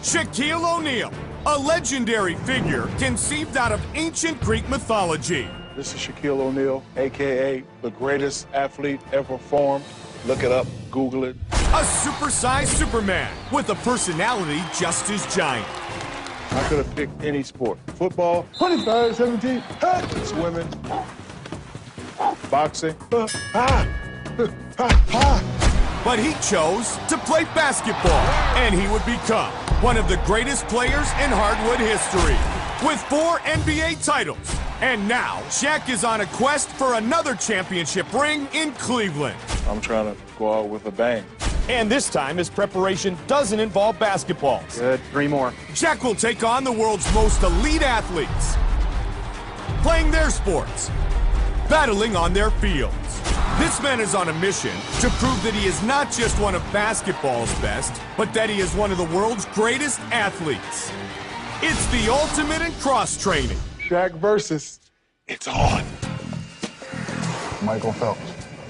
Shaquille O'Neal, a legendary figure conceived out of ancient Greek mythology. This is Shaquille O'Neal, a.k.a. the greatest athlete ever formed. Look it up, Google it. A supersized Superman with a personality just as giant. I could have picked any sport. Football, 25, 17, swimming, boxing, But he chose to play basketball, and he would become one of the greatest players in hardwood history, with 4 NBA titles. And now, Shaq is on a quest for another championship ring in Cleveland. I'm trying to go out with a bang. And this time, his preparation doesn't involve basketballs. Good, 3 more. Shaq will take on the world's most elite athletes, playing their sports, battling on their fields. This man is on a mission to prove that he is not just one of basketball's best, but that he is one of the world's greatest athletes. It's the ultimate in cross-training. Shaq versus, it's on. Michael Phelps.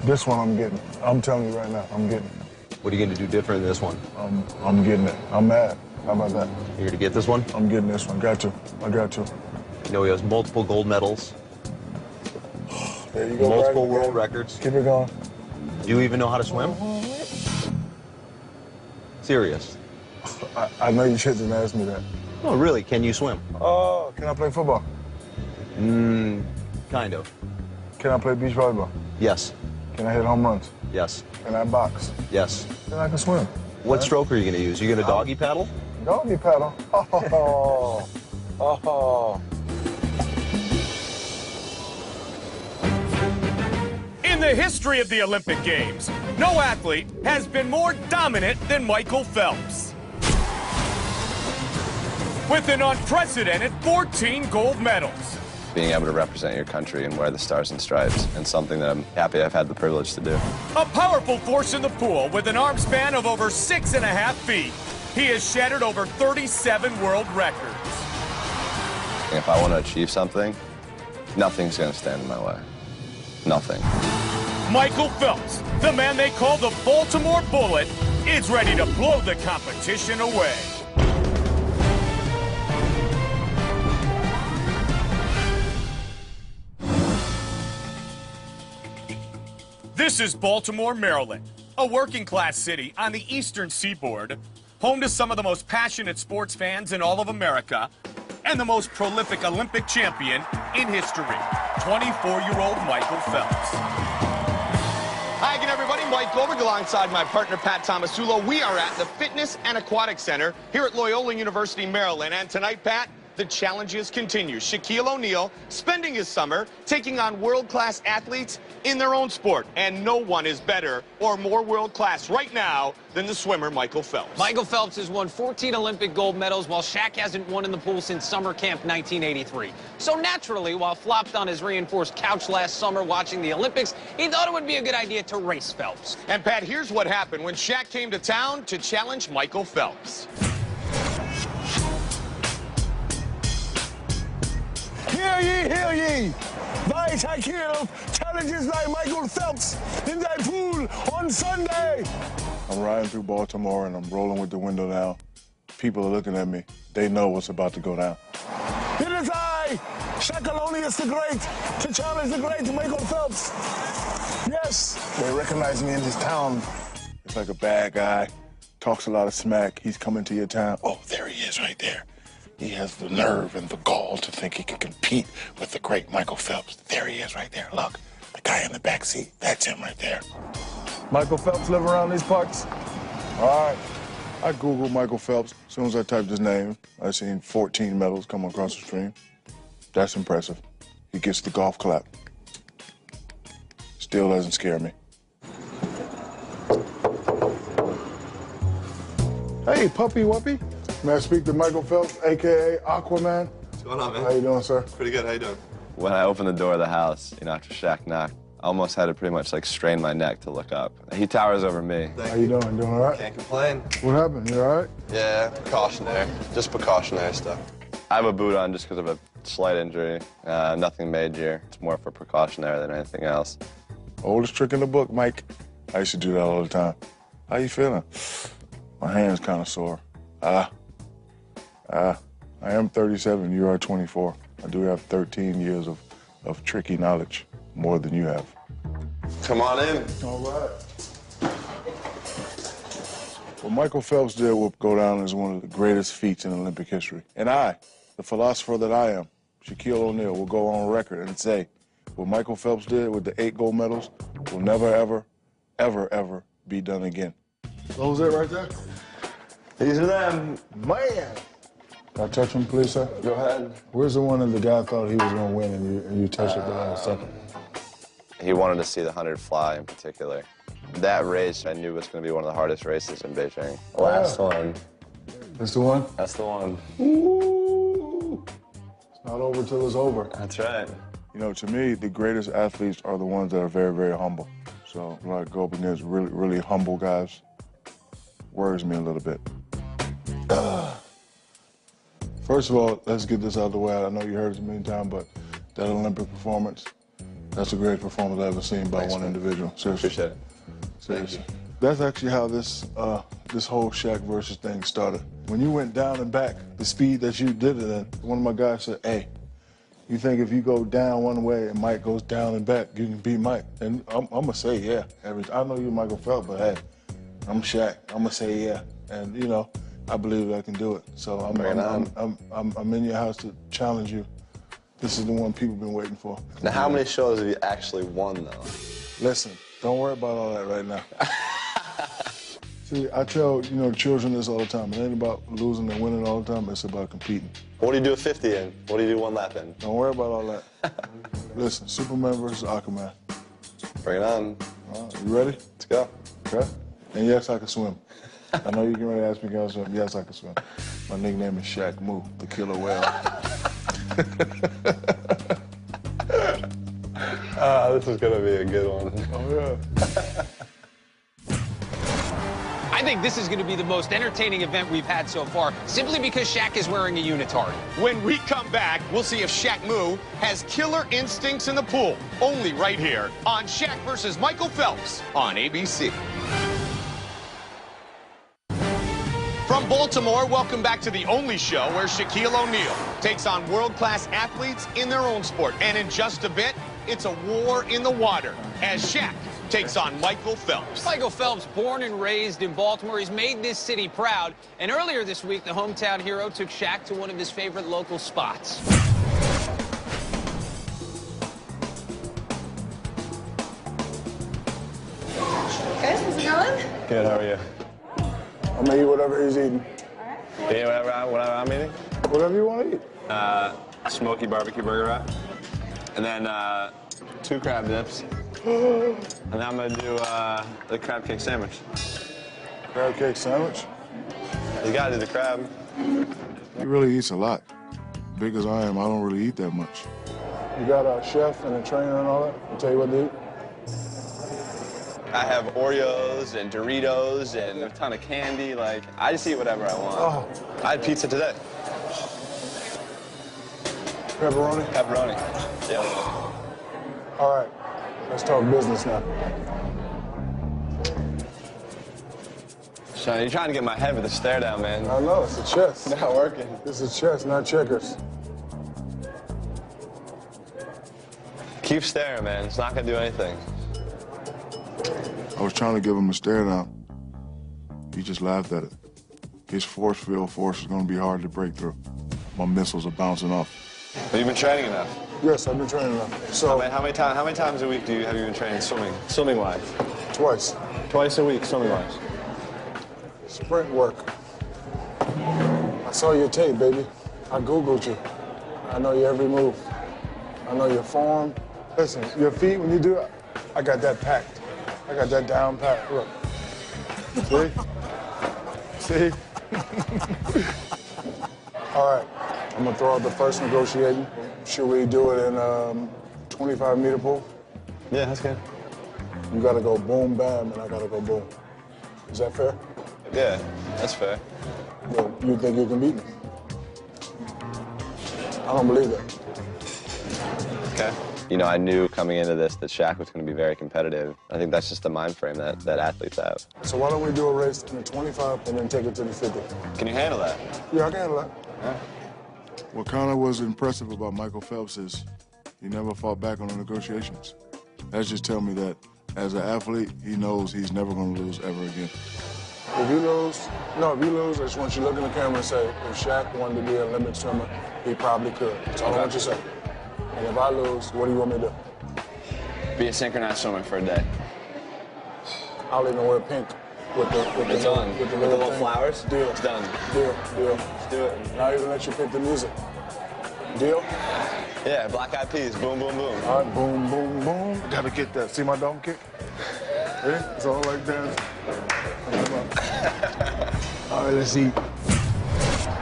This one I'm getting. I'm telling you right now, I'm getting it. What are you going to do different in this one? I'm getting it. I'm mad. How about that? You're going to get this one? I'm getting this one. Got to. I got to. You know, he has multiple gold medals. There you go. Multiple world records. Keep it going. Do you even know how to swim? Serious. I know you shouldn't ask me that. No, really, can you swim? Oh, can I play football? Kind of. Can I play beach volleyball? Yes. Can I hit home runs? Yes. Can I box? Yes. Then I can swim. What stroke are you going to use? You going to doggy paddle? Doggy paddle. Oh. Oh. In the history of the Olympic Games, no athlete has been more dominant than Michael Phelps. With an unprecedented 14 gold medals. Being able to represent your country and wear the stars and stripes, and something that I'm happy I've had the privilege to do. A powerful force in the pool with an arm span of over 6.5 feet. He has shattered over 37 world records. If I want to achieve something, nothing's going to stand in my way. Nothing. Michael Phelps, the man they call the Baltimore Bullet, is ready to blow the competition away. This is Baltimore, Maryland, a working-class city on the eastern seaboard, home to some of the most passionate sports fans in all of America, and the most prolific Olympic champion in history, 24-year-old Michael Phelps. Hi again, everybody. Mike Goldberg alongside my partner, Pat Tomasulo. We are at the Fitness and Aquatic Center here at Loyola University, Maryland. And tonight, Pat, the challenges continue. Shaquille O'Neal spending his summer taking on world-class athletes in their own sport. And no one is better or more world-class right now than the swimmer Michael Phelps. Michael Phelps has won 14 Olympic gold medals, while Shaq hasn't won in the pool since summer camp 1983. So naturally, while flopped on his reinforced couch last summer watching the Olympics, he thought it would be a good idea to race Phelps. And Pat, here's what happened when Shaq came to town to challenge Michael Phelps. Hear ye! By Shaquille challenges like Michael Phelps in that pool on Sunday. I'm riding through Baltimore and I'm rolling with the window down. People are looking at me. They know what's about to go down. It is I, Shaquille O'Neal the Great, to challenge the great Michael Phelps. Yes, they recognize me in this town. It's like a bad guy, talks a lot of smack. He's coming to your town. Oh, there he is right there. He has the nerve and the gall to think he can compete with the great Michael Phelps. There he is right there. Look, the guy in the back seat. That's him right there. Michael Phelps live around these parts? All right. I Googled Michael Phelps. As soon as I typed his name, I seen 14 medals come across the stream. That's impressive. He gets the golf clap. Still doesn't scare me. Hey, puppy wuppy. May I speak to Michael Phelps, a.k.a. Aquaman? What's going on, man? How you doing, sir? Pretty good. How you doing? When I opened the door of the house, after Shaq knocked, I almost had to pretty much strain my neck to look up. He towers over me. How you doing? Doing all right? Can't complain. What happened? You all right? Yeah, precautionary. Just precautionary stuff. I have a boot on just because of a slight injury. Nothing major. It's more for precautionary than anything else. Oldest trick in the book, Mike. I used to do that all the time. How you feeling? My hand's kind of sore. I am 37, you are 24. I do have 13 years of tricky knowledge, more than you have. Come on in. All right. What Michael Phelps did will go down as one of the greatest feats in Olympic history. And I, the philosopher that I am, Shaquille O'Neal, will go on record and say what Michael Phelps did with the 8 gold medals will never, ever, ever, ever be done again. Those it right there? These are them. Man! Can I touch him, please, sir? Go ahead. Where's the one that the guy thought he was going to win and you touched it the last second? He wanted to see the 100 fly in particular. That race, I knew was going to be one of the hardest races in Beijing. Last one. That's the one? That's the one. Ooh. It's not over till it's over. That's right. You know, to me, the greatest athletes are the ones that are very, very humble. So when I go up against really, really humble guys, worries me a little bit. First of all, let's get this out of the way. I know you heard it a million times, but that Olympic performance, that's the greatest performance I've ever seen by one individual. Seriously. Appreciate it. Seriously. That's actually how this whole Shaq versus thing started. When you went down and back, the speed that you did it in, one of my guys said, hey, you think if you go down one way and Mike goes down and back, you can beat Mike? And I'm gonna say yeah. I know you're Michael Phelps, but hey, I'm Shaq. I'm gonna say yeah. And you know, I believe I can do it. So I'm in your house to challenge you. This is the one people been waiting for. Now, how many shows have you actually won, though? Listen, don't worry about all that right now. See, I tell, children this all the time. It ain't about losing and winning all the time. It's about competing. What do you do a 50 in? What do you do 1 lap in? Don't worry about all that. Listen, Superman versus Aquaman. Bring it on. You ready? Let's go. Okay. And yes, I can swim. I know you're getting ready to ask me can I swim. Yes, I can swim. My nickname is Shaq Moo, the killer whale. This is gonna be a good one. Oh, yeah. I think this is going to be the most entertaining event we've had so far, simply because Shaq is wearing a unitard. When we come back, we'll see if Shaq Moo has killer instincts in the pool. Only right here on Shaq versus Michael Phelps on ABC. From Baltimore, welcome back to the only show where Shaquille O'Neal takes on world-class athletes in their own sport. And in just a bit, it's a war in the water as Shaq takes on Michael Phelps. Michael Phelps, born and raised in Baltimore, he's made this city proud. And earlier this week, the hometown hero took Shaq to one of his favorite local spots. Guys, how's it going? Good, how are you? I'm gonna eat whatever he's eating. You eat whatever I'm eating? Whatever you want to eat. Smoky barbecue burger wrap. And then 2 crab dips. And then I'm gonna do the crab cake sandwich. Crab cake sandwich? You gotta do the crab. He really eats a lot. Big as I am, I don't really eat that much. You got a chef and a trainer and all that? I'll tell you what to eat? I have Oreos and Doritos and a ton of candy. Like, I just eat whatever I want. Oh. I had pizza today. Pepperoni? Pepperoni. Yeah. All right, let's talk business now. Sean, you're trying to get my head with a stare down, man. I know, it's a chess. Not working. This is chess, not checkers. Keep staring, man. It's not gonna do anything. I was trying to give him a stare down. He just laughed at it. His force field force is going to be hard to break through. My missiles are bouncing off. Have you been training enough? Yes, I've been training enough. So How many times a week have you been training swimming? Swimming-wise? Twice. Twice a week, swimming-wise. Sprint work. I saw your tape, baby. I Googled you. I know your every move. I know your form. Listen, your feet, when you do it, I got that packed. I got that down pat. Look. See? See? All right. I'm going to throw out the first negotiating. Should we do it in 25-meter pool? Yeah, that's good. You got to go boom, bam, and I got to go boom. Is that fair? Yeah, that's fair. Well, you think you can beat me? I don't believe that. Okay. You know, I knew coming into this that Shaq was going to be very competitive. I think that's just the mind frame that athletes have. So why don't we do a race in the 25 and then take it to the 50? Can you handle that? Yeah, I can handle that. What kind of was impressive about Michael Phelps is he never fought back on the negotiations. That just tells me that as an athlete, he knows he's never going to lose ever again. If you lose, I just want you to look in the camera and say, if Shaq wanted to be an Olympic swimmer, he probably could. That's all I want you to say. And if I lose, what do you want me to do? Be a synchronized swimmer for a day. I'll even wear pink with the little flowers. Deal. It's done. Deal. Let's do it. And I'll even let you pick the music. Deal? Yeah, Black Eyed Peas. Boom, boom, boom. All right, boom, boom, boom. Gotta get that. See my dog kick? Yeah, it's all like that. All right, let's eat.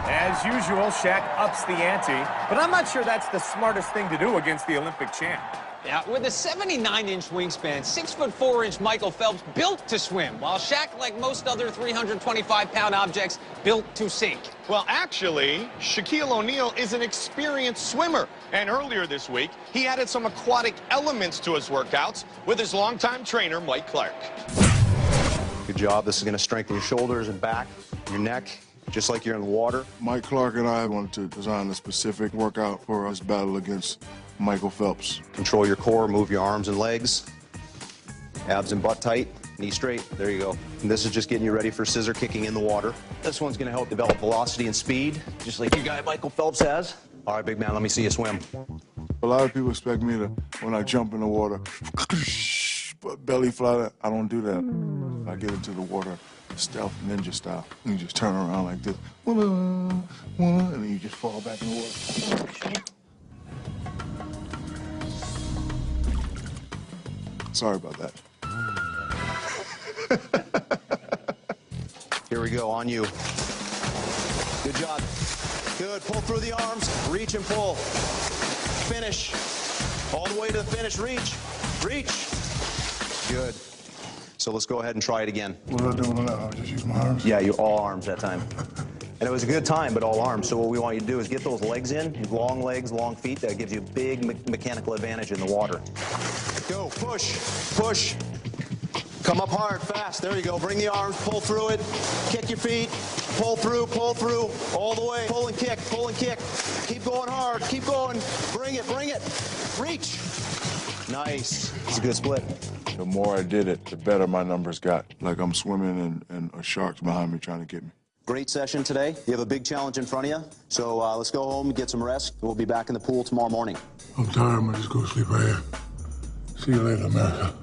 As usual, Shaq ups the ante, but I'm not sure that's the smartest thing to do against the Olympic champ. Yeah, with a 79-inch wingspan, 6'4" Michael Phelps built to swim, while Shaq, like most other 325-pound objects, built to sink. Well, actually, Shaquille O'Neal is an experienced swimmer, and earlier this week, he added some aquatic elements to his workouts with his longtime trainer, Mike Clark. Good job. This is going to strengthen your shoulders and back, your neck, just like you're in the water. Mike Clark and I wanted to design a specific workout for his battle against Michael Phelps. Control your core, move your arms and legs. Abs and butt tight, knee straight. There you go. And this is just getting you ready for scissor kicking in the water. This one's going to help develop velocity and speed, just like your guy Michael Phelps has. All right, big man, let me see you swim. A lot of people expect me to, when I jump in the water, belly fly. I don't do that. I get into the water stealth ninja style. And you just turn around like this. And then you just fall back in the water. Sorry about that. Here we go, on you. Good job. Good, pull through the arms, reach and pull. Finish. All the way to the finish, reach. Good. So let's go ahead and try it again. What do I do now? I just use my arms? Yeah, you all arms that time. And it was a good time, but all arms. So what we want you to do is get those legs in, long legs, long feet. That gives you a big mechanical advantage in the water. Go, push. Come up hard, fast. There you go. Bring the arms, pull through it. Kick your feet. Pull through. All the way. Pull and kick. Keep going hard. Keep going. Bring it. Reach. Nice. It's a good split. The more I did it, the better my numbers got. Like I'm swimming and a shark's behind me trying to get me. Great session today. You have a big challenge in front of you. So let's go home and get some rest. We'll be back in the pool tomorrow morning. I'm tired. I'm gonna just go sleep right here. See you later, America.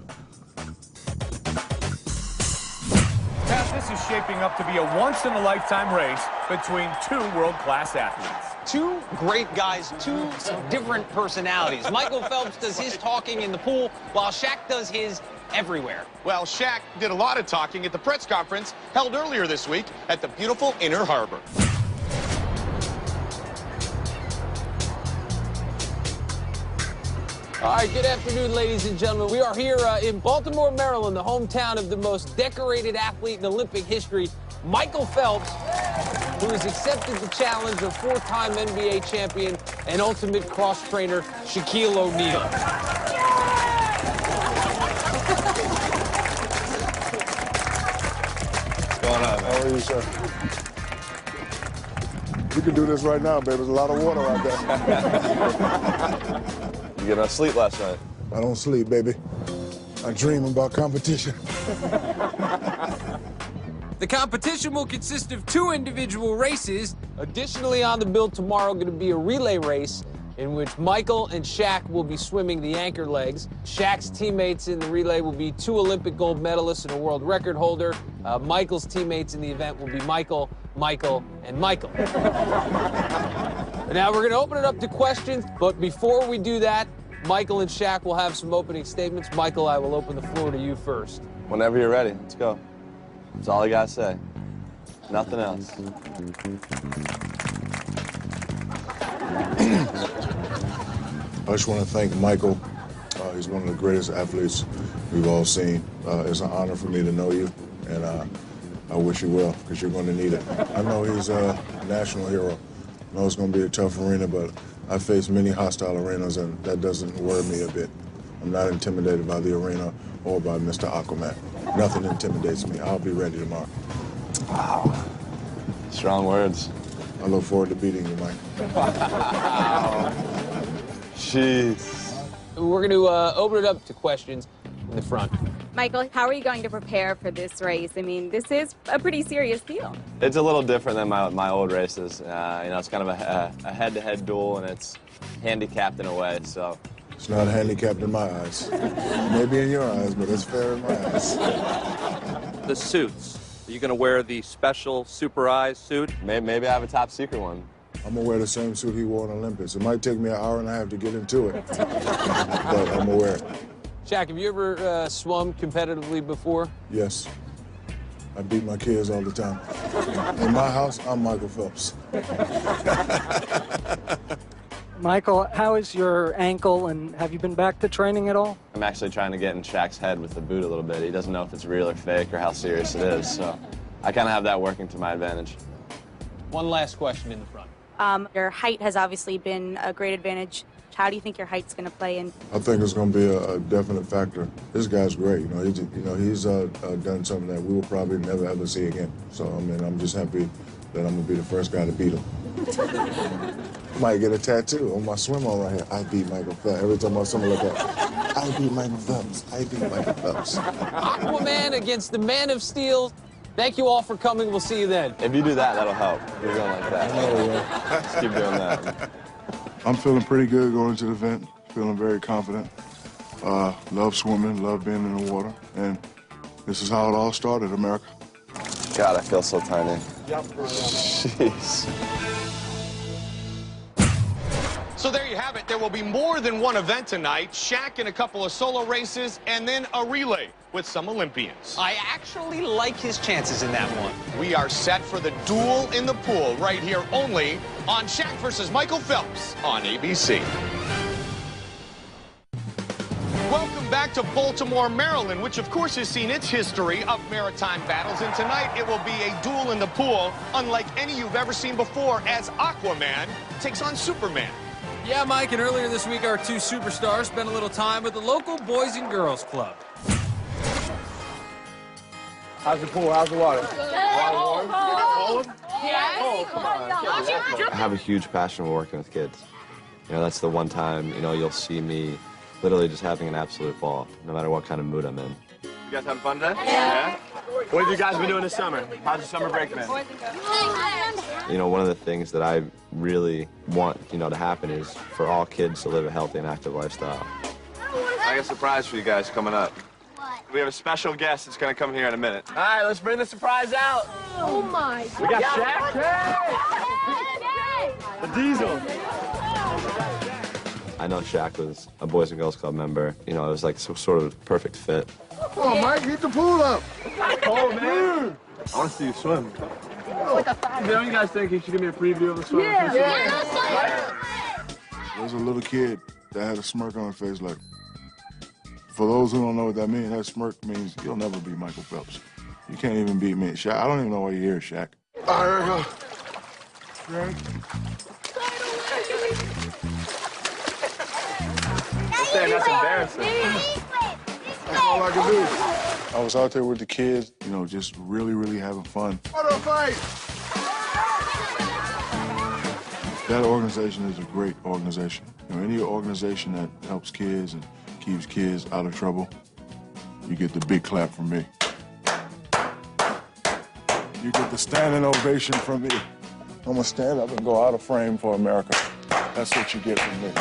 Pat, this is shaping up to be a once-in-a-lifetime race between two world-class athletes. Two great guys, two different personalities. Michael Phelps does his talking in the pool, while Shaq does his everywhere. Well, Shaq did a lot of talking at the press conference held earlier this week at the beautiful Inner Harbor. All right, good afternoon, ladies and gentlemen. We are here in Baltimore, Maryland, the hometown of the most decorated athlete in Olympic history, Michael Phelps, who has accepted the challenge of four-time NBA champion and ultimate cross-trainer Shaquille O'Neal. What's going on, man? How are you, sir? We can do this right now, baby. There's a lot of water out there. You get enough sleep last night? I don't sleep, baby. I dream about competition. The competition will consist of two individual races. Additionally, on the bill tomorrow, going to be a relay race in which Michael and Shaq will be swimming the anchor legs. Shaq's teammates in the relay will be two Olympic gold medalists and a world record holder. Michael's teammates in the event will be Michael, and Michael. Now, we're going to open it up to questions, but before we do that, Michael and Shaq will have some opening statements. Michael, I will open the floor to you first. Whenever you're ready, let's go. That's all I gotta say. Nothing else. I just want to thank Michael. He's one of the greatest athletes we've all seen. It's an honor for me to know you, and I wish you well, because you're going to need it. I know he's a national hero. I know it's going to be a tough arena, but I faced many hostile arenas, and that doesn't worry me a bit. I'm not intimidated by the arena or by Mr. Aquaman. Nothing intimidates me. I'll be ready tomorrow. Wow. Strong words. I look forward to beating you, Mike. Wow. Jeez. We're going to open it up to questions in the front. Michael, how are you going to prepare for this race? I mean, this is a pretty serious deal. It's a little different than my old races. You know, it's kind of a head-to-head duel, and it's handicapped in a way, so. It's not handicapped in my eyes. Maybe in your eyes, but it's fair in my eyes. The suits. Are you going to wear the special Super Eyes suit? Maybe I have a top secret one. I'm gonna wear the same suit he wore in Olympus. It might take me an hour and a half to get into it, but I'm gonna wear it. Shaq, have you ever swum competitively before? Yes. I beat my kids all the time. In my house, I'm Michael Phelps. Michael, how is your ankle, and have you been back to training at all? I'm actually trying to get in Shaq's head with the boot a little bit. He doesn't know if it's real or fake or how serious it is, so I kind of have that working to my advantage. One last question in the front. Your height has obviously been a great advantage. How do you think your height's going to play in? I think it's going to be a definite factor. This guy's great. You know, he's done something that we will probably never ever see again. So I mean, I'm just happy that I'm going to be the first guy to beat him. Might get a tattoo on my swim on right here. I beat Michael Phelps. Every time I see him look up, I beat Michael Phelps. I beat Michael Phelps. Aquaman against the Man of Steel. Thank you all for coming. We'll see you then. If you do that, that'll help. If you're going like that. Just keep doing that. I'm feeling pretty good going into the event. Feeling very confident. Love swimming, love being in the water. And this is how it all started, America. God, I feel so tiny. Jeez. So there you have it. There will be more than one event tonight. Shaq in a couple of solo races, and then a relay with some Olympians. I actually like his chances in that one. We are set for the duel in the pool right here only on Shaq versus Michael Phelps on ABC. Welcome back to Baltimore, Maryland, which of course has seen its history of maritime battles. And tonight it will be a duel in the pool unlike any you've ever seen before, as Aquaman takes on Superman. Yeah, Mike, and earlier this week our two superstars spent a little time with the local Boys and Girls Club. How's the pool? How's the water? Cold? Oh, come on. I have a huge passion for working with kids. You know, that's the one time, you know, you'll see me literally just having an absolute ball, no matter what kind of mood I'm in. You guys having fun today? Yeah. What have you guys been doing this summer? How's your summer break been? You know, one of the things that I really want, you know, to happen is for all kids to live a healthy and active lifestyle. I got a surprise for you guys coming up. We have a special guest that's going to come here in a minute. All right, let's bring the surprise out. Oh, my. We got Shaq. The Diesel. I know Shaq was a Boys and Girls Club member. You know, it was like some sort of perfect fit. Come on, Mike, heat the pool up. Oh, man. I want to see you swim. Don't you guys think you should give me a preview of the swim? Yeah. There's a little kid that had a smirk on his face like, for those who don't know what that means, that smirk means you'll never beat Michael Phelps. You can't even beat me. Shaq, I don't even know why you're here, Shaq. All right, here we go. Ready? That's embarrassing. That's all I can do. I was out there with the kids, you know, just really, really having fun. What a fight! That organization is a great organization. You know, any organization that helps kids and keeps kids out of trouble, you get the big clap from me. You get the standing ovation from me. I'm gonna stand up and go out of frame for America. That's what you get from me.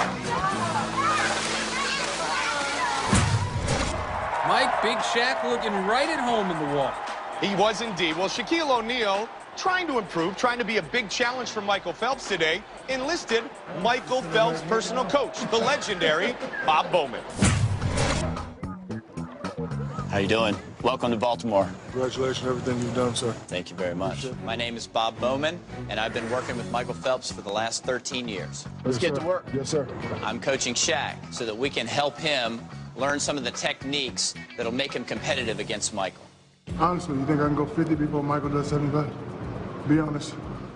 Mike, Big Shaq looking right at home in the water. He was indeed. Well, Shaquille O'Neal, trying to improve, trying to be a big challenge for Michael Phelps today, enlisted Michael Phelps' personal coach, the legendary Bob Bowman. How you doing? Welcome to Baltimore. Congratulations on everything you've done, sir. Thank you very much. My name is Bob Bowman, and I've been working with Michael Phelps for the last 13 years. Let's get to work. Yes, sir. I'm coaching Shaq so that we can help him learn some of the techniques that'll make him competitive against Michael. Honestly, you think I can go 50 before Michael does 75? Be honest.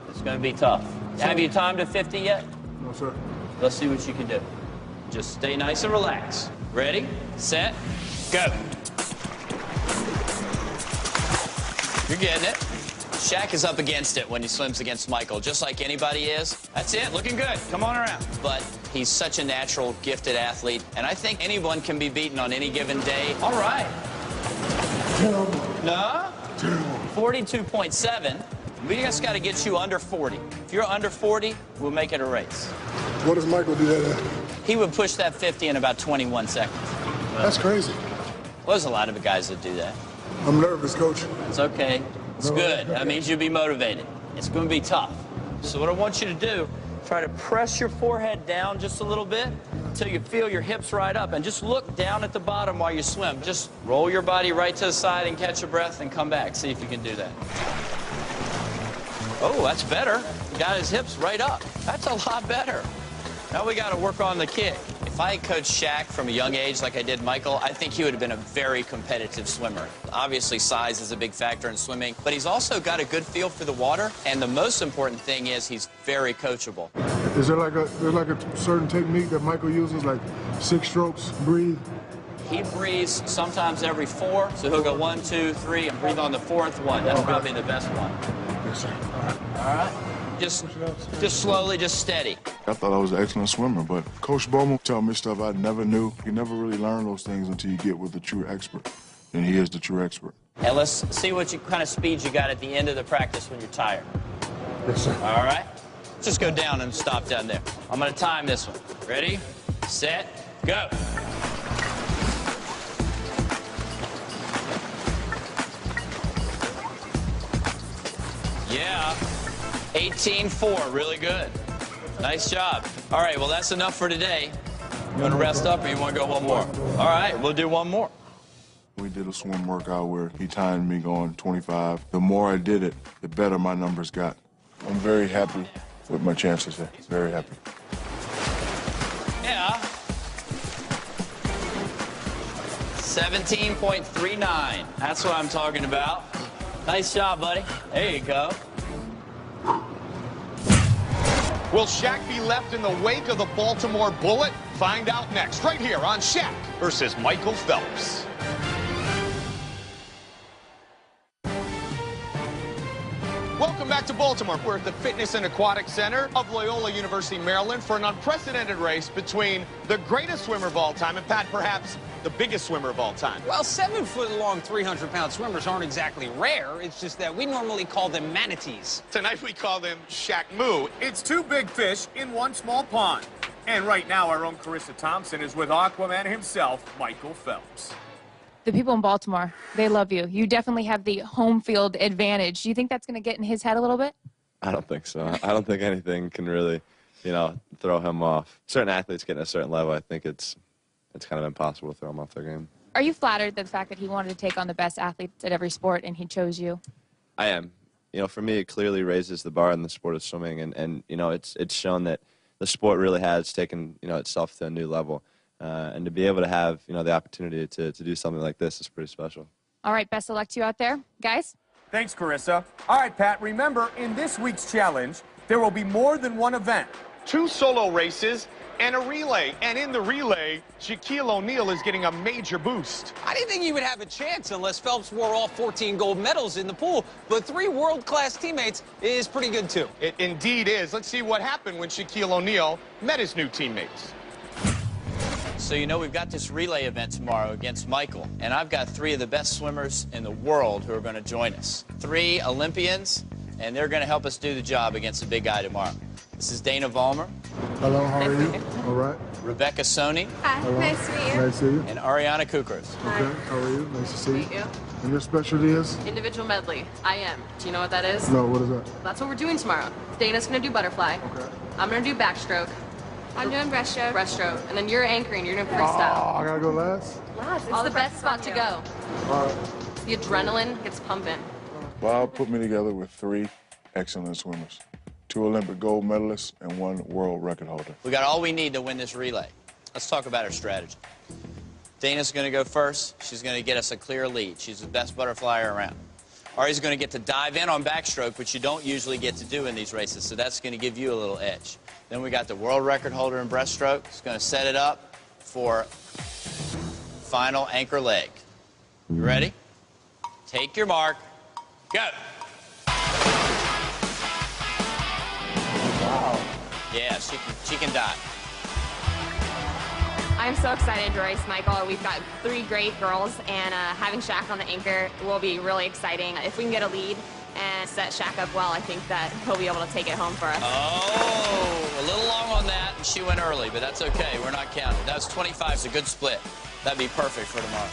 It's going to be tough. Have you timed to 50 yet? No, sir. Let's see what you can do. Just stay nice and relaxed. Ready, set, go. You're getting it. Shaq is up against it when he swims against Michael, just like anybody is. That's it, looking good. Come on around. But he's such a natural, gifted athlete, and I think anyone can be beaten on any given day. All right. Terrible. No? Terrible. 42.7. We just got to get you under 40. If you're under 40, we'll make it a race. What does Michael do that at? He would push that 50 in about 21 seconds. That's crazy. Well, there's a lot of guys that do that. I'm nervous, Coach. It's okay. It's good. That means you'll be motivated. It's going to be tough. So what I want you to do, try to press your forehead down just a little bit until you feel your hips right up, and just look down at the bottom while you swim. Just roll your body right to the side and catch your breath and come back. See if you can do that. Oh, that's better. Got his hips right up. That's a lot better. Now we got to work on the kick. If I had coached Shaq from a young age like I did Michael, I think he would have been a very competitive swimmer. Obviously, size is a big factor in swimming, but he's also got a good feel for the water, and the most important thing is he's very coachable. Is there like a certain technique that Michael uses, like 6 strokes, breathe? He breathes sometimes every 4, so he'll go 1, 2, 3, and breathe on the 4th one. That's probably the best one. Yes, sir. All right. Just slowly, just steady. I thought I was an excellent swimmer, but Coach Bowman told me stuff I never knew. You never really learn those things until you get with a true expert, and he is the true expert. And let's see what kind of speed you got at the end of the practice when you're tired. Yes, sir. All right? Just go down and stop down there. I'm going to time this one. Ready, set, go. Yeah. 18.4, really good. Nice job. All right, well, that's enough for today. You want to rest up, or you want to go one more? All right, we'll do one more. We did a swim workout where he timed me going 25. The more I did it, the better my numbers got. I'm very happy with my chances here. Very happy. Yeah. 17.39. That's what I'm talking about. Nice job, buddy. There you go. Will Shaq be left in the wake of the Baltimore Bullet? Find out next, right here on Shaq versus Michael Phelps. Welcome back to Baltimore. We're at the Fitness and Aquatic Center of Loyola University, Maryland, for an unprecedented race between the greatest swimmer of all time and, Pat, perhaps the biggest swimmer of all time. Well, 7-foot-long, 300-pound swimmers aren't exactly rare. It's just that we normally call them manatees. Tonight we call them Shaq Moo. It's 2 big fish in 1 small pond. And right now, our own Carissa Thompson is with Aquaman himself, Michael Phelps. The people in Baltimore, they love you. You definitely have the home field advantage. Do you think that's going to get in his head a little bit? I don't think so. I don't think anything can really, throw him off. Certain athletes get at a certain level, I think it's kind of impossible to throw them off their game. Are you flattered that the fact that he wanted to take on the best athletes at every sport and he chose you? I am. For me, it clearly raises the bar in the sport of swimming, and it's shown that the sport really has taken, itself to a new level. And to be able to have, the opportunity to do something like this is pretty special. All right, best of luck to you out there. Guys? Thanks, Carissa. All right, Pat, remember, in this week's challenge, there will be more than one event. 2 solo races and a relay. And in the relay, Shaquille O'Neal is getting a major boost. I didn't think he would have a chance unless Phelps wore all 14 gold medals in the pool, but 3 world-class teammates is pretty good, too. It indeed is. Let's see what happened when Shaquille O'Neal met his new teammates. So we've got this relay event tomorrow against Michael, and I've got 3 of the best swimmers in the world who are going to join us. 3 Olympians, and they're going to help us do the job against the big guy tomorrow. This is Dana Vollmer. Hello, how are you? All right. Rebecca Soni. Hi, Hello. nice to meet you. Nice to see you. And Ariana Kukros. Okay, how are you? Nice to see Meet you. And your specialty is? Individual medley. I am. Do you know what that is? No, what is that? That's what we're doing tomorrow. Dana's gonna do butterfly. Okay. I'm gonna do backstroke. I'm doing breaststroke. Breaststroke. And then you're anchoring. You're doing freestyle. Oh, I gotta go last? Last. All the best spot to go. All right. The adrenaline gets pumping. Bob put me together with 3 excellent swimmers. 2 Olympic gold medalists and 1 world record holder. We got all we need to win this relay. Let's talk about our strategy. Dana's going to go first. She's going to get us a clear lead. She's the best butterflyer around. Ari's going to get to dive in on backstroke, which you don't usually get to do in these races, so that's going to give you a little edge. Then we got the world record holder in breaststroke. He's going to set it up for final anchor leg. You ready? Take your mark. Go. Yeah, she can dive. I'm so excited to race Michael. We've got 3 great girls, and having Shaq on the anchor will be really exciting. If we can get a lead and set Shaq up well, I think that he'll be able to take it home for us. Oh, a little long on that, and she went early, but that's okay. We're not counting. That's 25. It's a good split. That'd be perfect for tomorrow.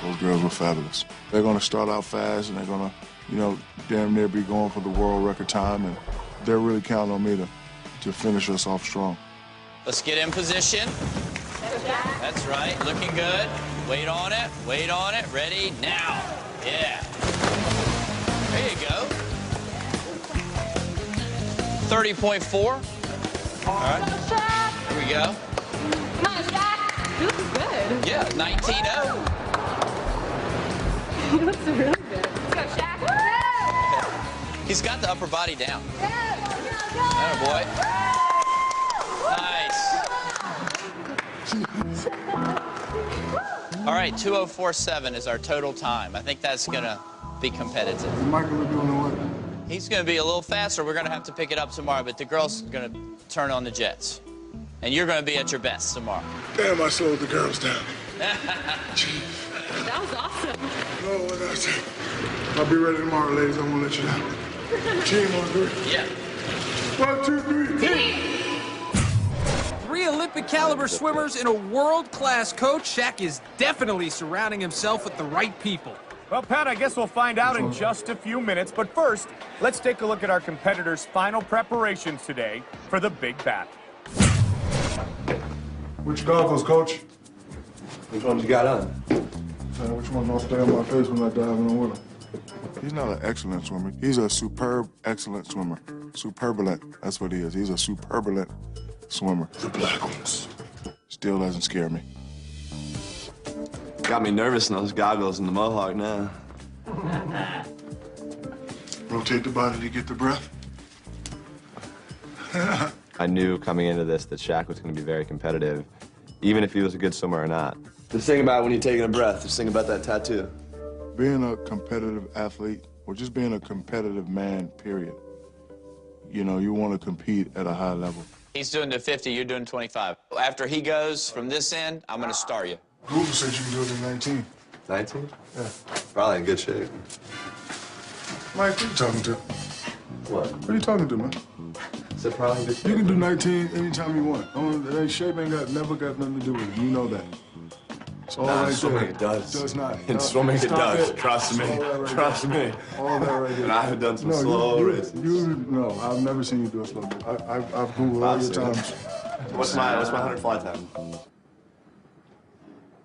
Those girls were fabulous. They're going to start out fast, and they're going to, you know, damn near be going for the world record time, and they're really counting on me to finish us off strong. Let's get in position. That's right, looking good. Wait on it, ready, now. Yeah. There you go. 30.4. All right, here we go. Come on, Shaq. You look good. Yeah, 19-0. He looks really good. Let's go, Shaq. He's got the upper body down. Go. Atta boy. Nice. All right, 2:04.7 is our total time. I think that's going to be competitive. Michael will be on the way. He's going to be a little faster. We're going to have to pick it up tomorrow, but the girls are going to turn on the jets. And you're going to be at your best tomorrow. Damn, I slowed the girls down. That was awesome. No, what I said. I'll be ready tomorrow, ladies. I won't let you down. Team on 3. Yeah. 1, 2, 3. Team. 3 Olympic caliber swimmers and a world-class coach. Shaq is definitely surrounding himself with the right people. Well, Pat, I guess we'll find out in just a few minutes. But first, let's take a look at our competitors' final preparations today for the big battle. Which goggles, Coach? Which ones you got on? Which one don't stay on my face when I dive in with him? He's not an excellent swimmer. He's a superb, excellent swimmer. Superbulent, that's what he is. He's a superbulent swimmer. The black ones. Still doesn't scare me. Got me nervous in those goggles and the mohawk now. Rotate the body to get the breath. I knew coming into this that Shaq was going to be very competitive, even if he was a good swimmer or not. Just think about when you're taking a breath. Just think about that tattoo. Being a competitive athlete, or just being a competitive man, period, you know, you want to compete at a high level. He's doing the 50, you're doing 25. After he goes from this end, I'm going to star you. Google said you can do it in 19. 19? Yeah. Probably in good shape. Mike, who you talking to? What? Who are you talking to, man? Said probably in good shape. You can do 19 anytime you want. Shape ain't never got nothing to do with it. You know that. It's all right swimming there. it does. Does not. In swimming it does. Trust me. Trust me. All that right there. And I have done some slow races. No, I've never seen you do a slow race. I've Googled all your times. What's my 100 fly time?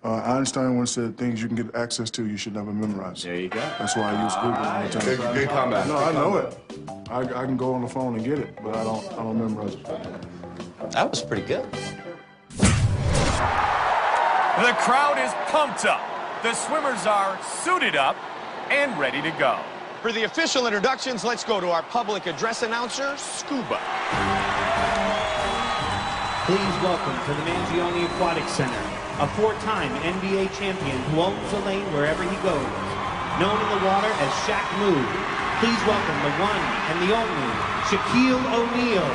Einstein once said things you can get access to you should never memorize. There you go. That's why I use Google all the time. Good comeback. No, I know it. I can go on the phone and get it, but I don't memorize it. That was pretty good. The crowd is pumped up. The swimmers are suited up and ready to go. For the official introductions, let's go to our public address announcer, Scuba. Please welcome to the Mangione Aquatic Center, a 4-time NBA champion who owns a lane wherever he goes. Known in the water as Shaq Moo, please welcome the one and the only Shaquille O'Neal.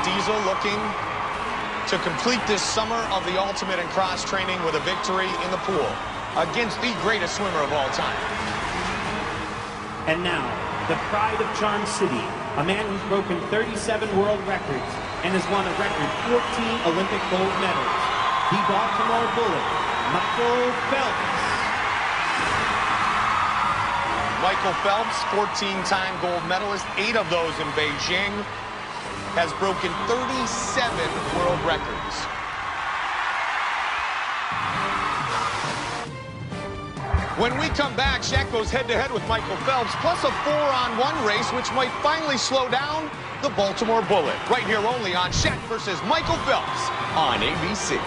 Diesel looking to complete this summer of the ultimate and cross training with a victory in the pool against the greatest swimmer of all time. And now, the pride of Charm City, a man who's broken 37 world records and has won a record 14 Olympic gold medals, the Baltimore Bullet, Michael Phelps. Michael Phelps, 14-time gold medalist, 8 of those in Beijing, has broken 37 world records. When we come back, Shaq goes head-to-head with Michael Phelps, plus a 4-on-1 race, which might finally slow down the Baltimore Bullet. Right here only on Shaq versus Michael Phelps on ABC.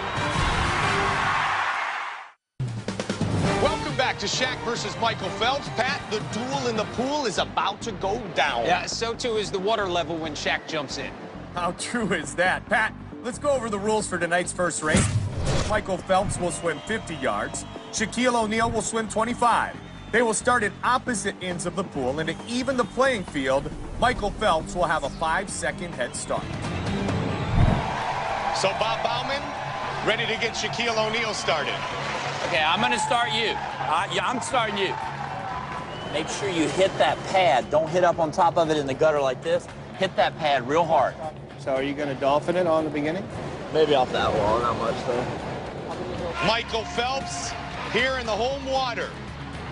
Welcome back to Shaq versus Michael Phelps. Pat, the duel in the pool is about to go down. Yeah, so too is the water level when Shaq jumps in. How true is that? Pat, let's go over the rules for tonight's first race. Michael Phelps will swim 50 yards. Shaquille O'Neal will swim 25. They will start at opposite ends of the pool, and to even the playing field, Michael Phelps will have a 5-second head start. So Bob Bauman, ready to get Shaquille O'Neal started. Okay, I'm going to start you. Yeah, I'm starting you. Make sure you hit that pad. Don't hit up on top of it in the gutter like this. Hit that pad real hard. So are you going to dolphin it on the beginning? Maybe off that wall, not much though. Michael Phelps here in the home water.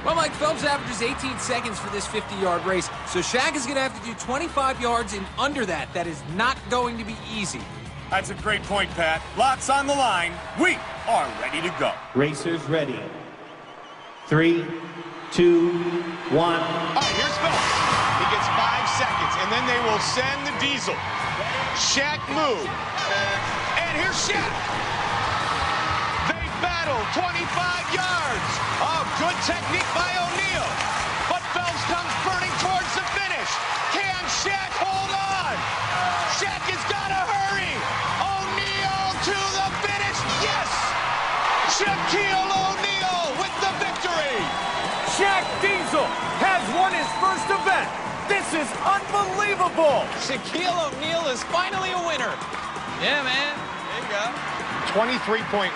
Well, Mike Phelps averages 18 seconds for this 50-yard race, so Shaq is going to have to do 25 yards and under that. That is not going to be easy. That's a great point, Pat. Lots on the line. We are ready to go. Racers ready. 3, 2, 1. All right, here's Phelps. He gets 5 seconds, and then they will send the diesel. Shaq move. And here's Shaq. They battle 25 yards. Oh, good technique by O'Neal. But Phelps comes burning towards the finish. Can Shaq hold on? Shaq has got to hurry. O'Neal to the finish. Yes! Shaquille O'Neal with the victory. Shaq Diesel has won his first event. This is unbelievable. Shaquille O'Neal is finally a winner. Yeah, man. There you go. 23.14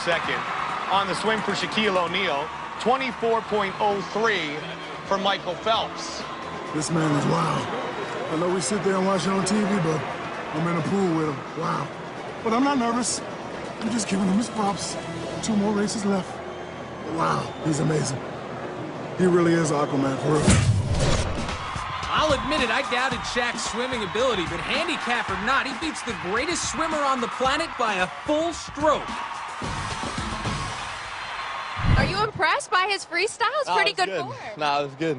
second on the swim for Shaquille O'Neal. 24.03 for Michael Phelps. This man is wild. I know we sit there and watch it on TV, but I'm in a pool with him. Wow. But I'm not nervous. I'm just giving him his props. 2 more races left. Wow, he's amazing. He really is Aquaman, for real. I'll admit it, I doubted Shaq's swimming ability, but handicap or not, he beats the greatest swimmer on the planet by a full stroke. Are you impressed by his freestyle? It's pretty good form. No, it was good.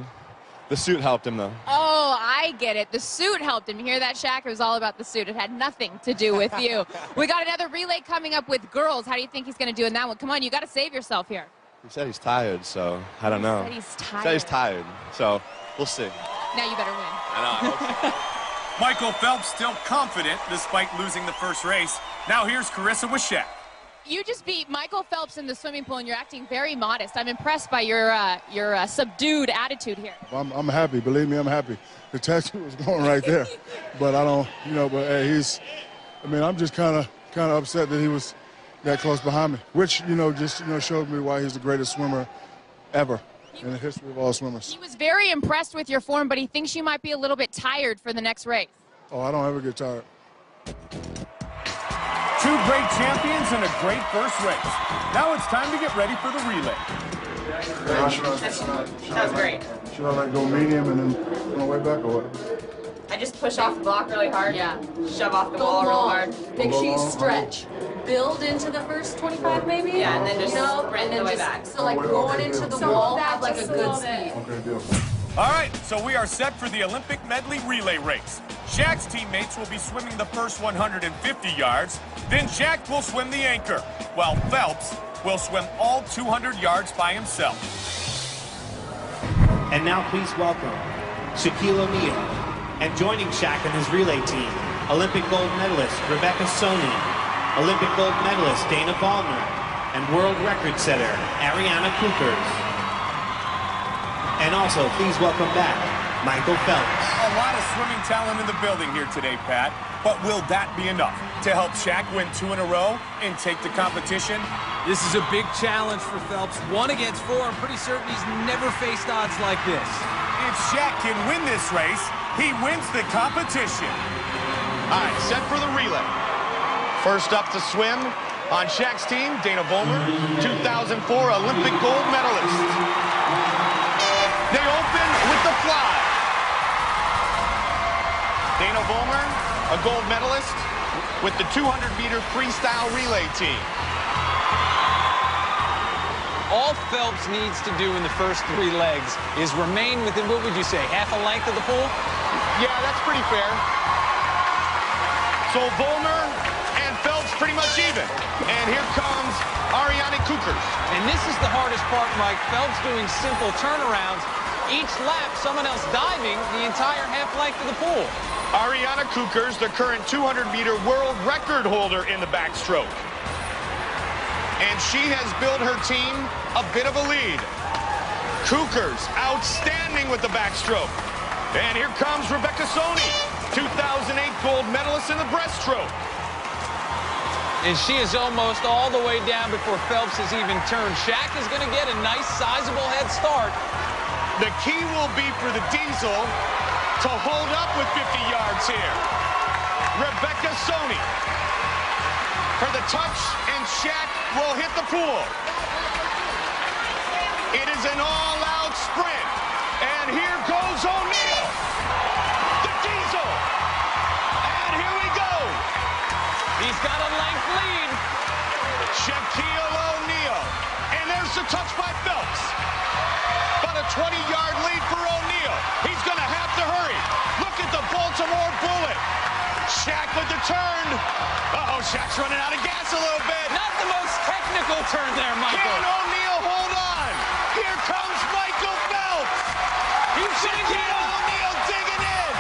The suit helped him, though. Oh, I get it. The suit helped him. You hear that, Shaq? It was all about the suit. It had nothing to do with you. We got another relay coming up with girls. How do you think he's going to do in that one? Come on, you got to save yourself here. He said he's tired, so I don't know. He said he's tired. He said he's tired, so we'll see. Now you better win. I know, I hope so. Michael Phelps still confident despite losing the first race. Now here's Carissa with Shaq. You just beat Michael Phelps in the swimming pool, and you're acting very modest. I'm impressed by your subdued attitude here. I'm happy. Believe me, I'm happy. The tattoo was going right there. But I don't, but hey, I'm just kind of upset that he was that close behind me, which, just showed me why he's the greatest swimmer ever in the history of all swimmers. He was very impressed with your form, but he thinks you might be a little bit tired for the next race. Oh, I don't ever get tired. 2 great champions and a great first race. Now it's time to get ready for the relay. That was great. Should I go medium and then run way back or what? I just push off the block really hard. Yeah. Shove off the wall real hard. Make sure you stretch. Build into the first 25 maybe? Yeah, and then just sprint the way back. So like going into the wall, have like a good speed. Okay, deal. All right, so we are set for the Olympic medley relay race. Shaq's teammates will be swimming the first 150 yards. Then Shaq will swim the anchor, while Phelps will swim all 200 yards by himself. And now please welcome Shaquille O'Neal. And joining Shaq and his relay team, Olympic gold medalist Rebecca Soni, Olympic gold medalist Dana Ballmer, and world record setter Ariana Coopers. And also, please welcome back Michael Phelps. A lot of swimming talent in the building here today, Pat. But will that be enough to help Shaq win 2 in a row and take the competition? This is a big challenge for Phelps. 1 against 4. I'm pretty certain he's never faced odds like this. If Shaq can win this race, he wins the competition. All right, set for the relay. First up to swim on Shaq's team, Dana Ballmer, 2004 Olympic gold medalist. They open with the fly. Dana Ballmer, a gold medalist with the 200-meter freestyle relay team. All Phelps needs to do in the first 3 legs is remain within, what would you say, half a length of the pool? Yeah, that's pretty fair. So Ballmer and Phelps pretty much even. And here comes Ariana Coopers. And this is the hardest part, Mike. Phelps doing simple turnarounds. Each lap, someone else diving the entire half length of the pool. Ariana Coopers, the current 200-meter world record holder in the backstroke. And she has built her team a bit of a lead. Cougars outstanding with the backstroke. And here comes Rebecca Soni, 2008 gold medalist in the breaststroke. And she is almost all the way down before Phelps has even turned. Shaq is going to get a nice, sizable head start. The key will be for the Diesel to hold up with 50 yards here. Rebecca Soni for the touch, and Shaq will hit the pool. It is an all-out sprint, and here goes O'Neal, the Diesel, and here we go. He's got a length lead. Shaquille O'Neal, and there's the touch by Phelps. About a 20-yard lead for O'Neal. He's going to have to hurry. Look at the Baltimore Bullet. Shaq with the turn. Uh-oh, Shaq's running out of gas a little bit. Not the most technical turn there, Michael. Can O'Neal hold on? Here comes Michael Phelps. Shaquille O'Neal digging in.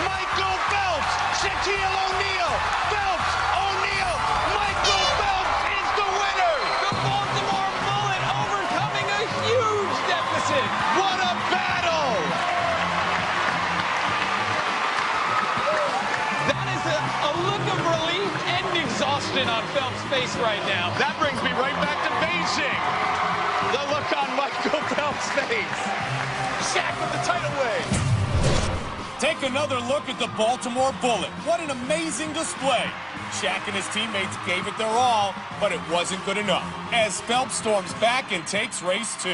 Michael Phelps. Shaquille O'Neal. Phelps. O'Neal. Michael Phelps is the winner. The Baltimore Bullet overcoming a huge deficit. What a battle. That is a look of relief and exhaustion on Phelps' face right now. That brings me right back to Beijing. The look on Michael Phelps' face. Shaq with the title win. Take another look at the Baltimore Bullet. What an amazing display. Shaq and his teammates gave it their all, but it wasn't good enough. As Phelps storms back and takes race 2.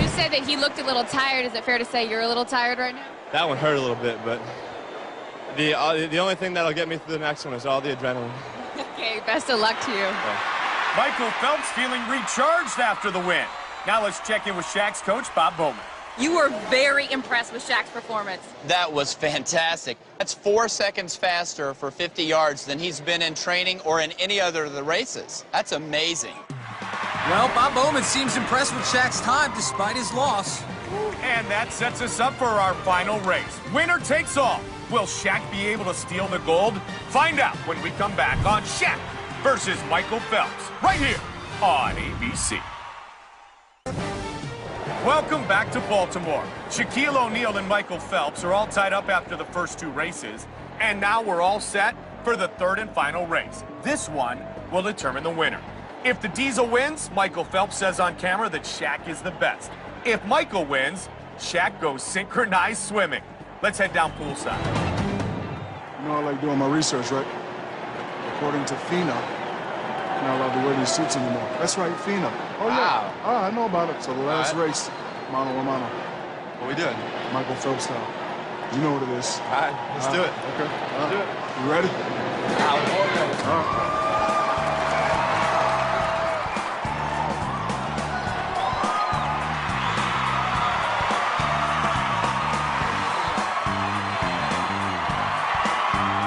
You said that he looked a little tired. Is it fair to say you're a little tired right now? That one hurt a little bit, but the only thing that'll get me through the next one is all the adrenaline. Okay, best of luck to you. Michael Phelps feeling recharged after the win. Now let's check in with Shaq's coach, Bob Bowman. You were very impressed with Shaq's performance. That was fantastic. That's 4 seconds faster for 50 yards than he's been in training or in any other of the races. That's amazing. Well, Bob Bowman seems impressed with Shaq's time despite his loss. And that sets us up for our final race. Winner takes all. Will Shaq be able to steal the gold? Find out when we come back on Shaq versus Michael Phelps, right here on ABC. Welcome back to Baltimore. Shaquille O'Neal and Michael Phelps are all tied up after the first 2 races, and now we're all set for the 3rd and final race. This one will determine the winner. If the Diesel wins, Michael Phelps says on camera that Shaq is the best. If Michael wins, Shaq goes synchronized swimming. Let's head down poolside. You know, I like doing my research, right? According to FINA, you're not allowed to wear these suits anymore. That's right, FINA. Oh, yeah. Oh, I know about it. So the last race, mano a mano. What we doing? Michael Phelps style. You know what it is. All right, let's do it. Okay. Let's do it. You ready? All right.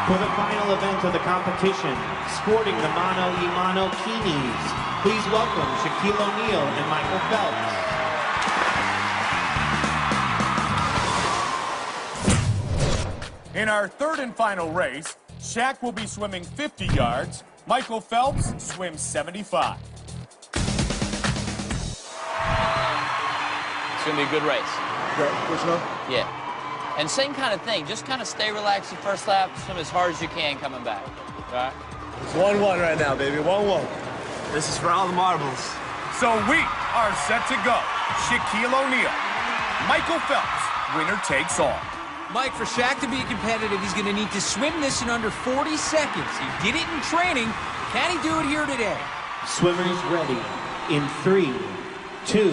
For the final event of the competition, sporting the mano-a-mano kinis, please welcome Shaquille O'Neal and Michael Phelps. In our 3rd and final race, Shaq will be swimming 50 yards. Michael Phelps swims 75. It's going to be a good race. Pushing up? Yeah. And same kind of thing. Just kind of stay relaxed the first lap, swim as hard as you can coming back. All right? It's 1-1 right now, baby. 1-1. This is for all the marbles. So we are set to go. Shaquille O'Neal, Michael Phelps, winner takes all. Mike, for Shaq to be competitive, he's going to need to swim this in under 40 seconds. He did it in training. Can he do it here today? Swimmers ready in 3, 2,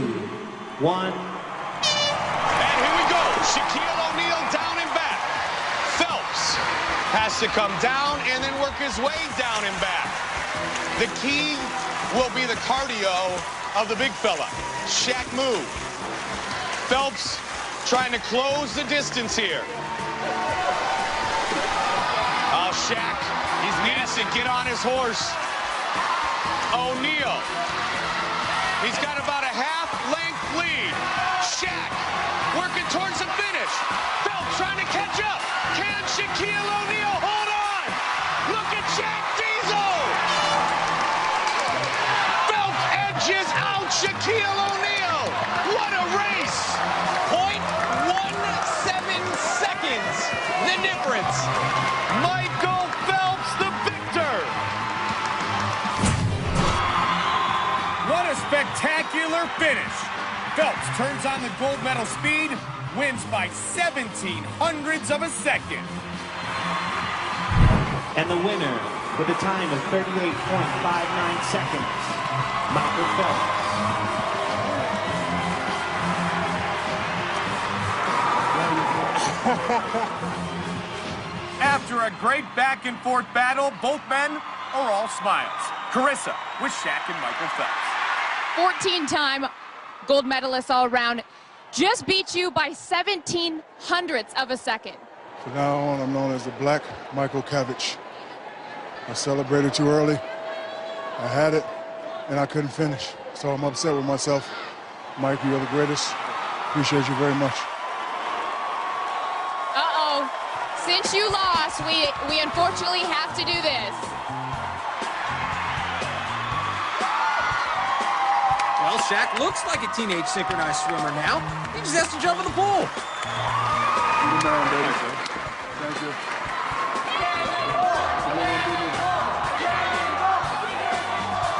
1. And here we go. Shaquille O'Neal down and back. Phelps has to come down and then work his way down and back. The key will be the cardio of the big fella. Shaq move. Phelps trying to close the distance here. Oh, Shaq, he needs to get on his horse. O'Neal, he's got about a half-length lead. Shaq working towards the finish. Phelps trying to catch up. Can Shaquille O'Neal hold on? Look at Shaq Diesel. Phelps edges out Shaquille O'Neal. spectacular finish. Phelps turns on the gold medal speed, wins by 0.17 of a second. And the winner, with a time of 38.59 seconds, Michael Phelps. After a great back-and-forth battle, both men are all smiles. Carissa with Shaq and Michael Phelps. 14-time gold medalists all around. Just beat you by 0.17 of a second. From now on, I'm known as the Black Michael Phelps. I celebrated too early. I had it, and I couldn't finish. So I'm upset with myself. Mike, you're the greatest. Appreciate you very much. Uh-oh. Since you lost, we unfortunately have to do this. Well, Shaq looks like a teenage synchronized swimmer now. He just has to jump in the pool. You're the man, baby. Thank you.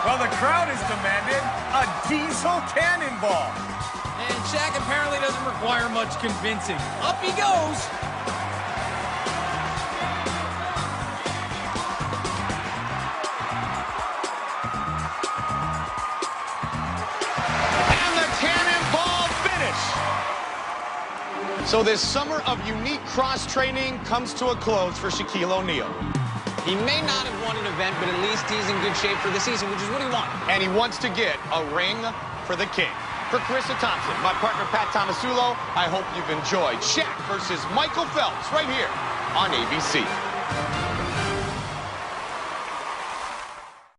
Well, the crowd has demanded a diesel cannonball. And Shaq apparently doesn't require much convincing. Up he goes. And the cannonball finish. So this summer of unique cross-training comes to a close for Shaquille O'Neal. He may not have won an event, but at least he's in good shape for the season, which is what he wants. And he wants to get a ring for the king. For Carissa Thompson, my partner Pat Tomasulo, I hope you've enjoyed Shaq versus Michael Phelps right here on ABC.